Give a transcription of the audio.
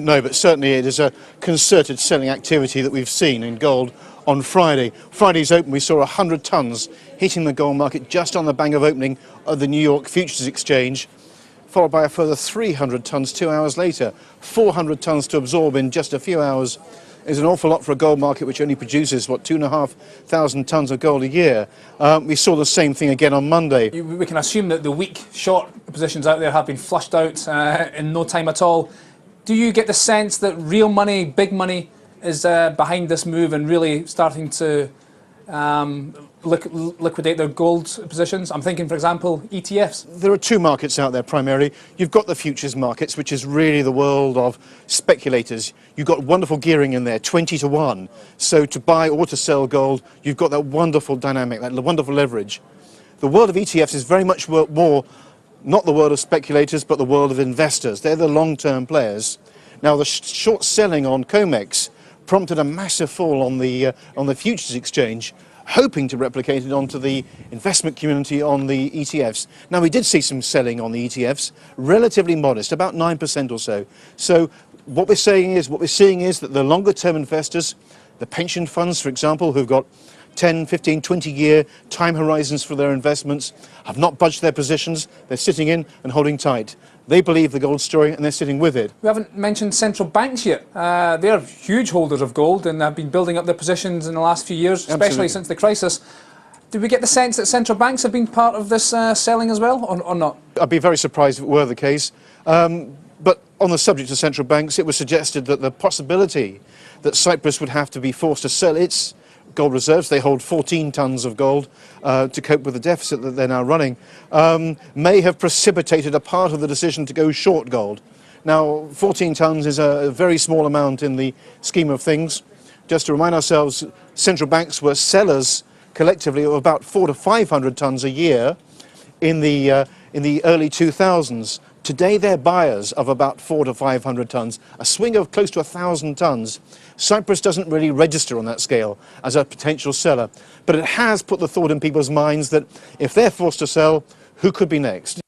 No, but certainly it is a concerted selling activity that we've seen in gold on Friday. Friday's open, we saw 100 tonnes hitting the gold market just on the bang of opening of the New York Futures Exchange, followed by a further 300 tonnes 2 hours later. 400 tonnes to absorb in just a few hours is an awful lot for a gold market which only produces, what, 2,500 tonnes of gold a year. We saw the same thing again on Monday. We can assume that the weak short positions out there have been flushed out in no time at all. Do you get the sense that real money, big money, is behind this move and really starting to liquidate their gold positions? I'm thinking, for example, ETFs. There are two markets out there primarily. You've got the futures markets, which is really the world of speculators. You've got wonderful gearing in there, 20 to 1. So to buy or to sell gold, you've got that wonderful dynamic, that wonderful leverage. The world of ETFs is very much more not the world of speculators, but the world of investors. They're the long-term players. Now, the short selling on COMEX prompted a massive fall on the futures exchange, hoping to replicate it onto the investment community on the ETFs. Now, we did see some selling on the ETFs, relatively modest, about 9% or so. So what we're seeing is that the longer-term investors, the pension funds, for example, who've got 10, 15, 20-year time horizons for their investments, have not budged their positions. They're sitting in and holding tight. They believe the gold story and they're sitting with it. We haven't mentioned central banks yet. They're huge holders of gold and have been building up their positions in the last few years, especially Absolutely. since the crisis. Do we get the sense that central banks have been part of this selling as well, or not? I'd be very surprised if it were the case. But on the subject of central banks, it was suggested that the possibility that Cyprus would have to be forced to sell its gold reserves, they hold 14 tonnes of gold to cope with the deficit that they're now running, may have precipitated a part of the decision to go short gold. Now, 14 tonnes is a very small amount in the scheme of things. Just to remind ourselves, central banks were sellers collectively of about 400 to 500 tonnes a year in the early 2000s. Today they're buyers of about 400 to 500 tonnes, a swing of close to 1,000 tonnes. Cyprus doesn't really register on that scale as a potential seller, but it has put the thought in people's minds that if they're forced to sell, who could be next?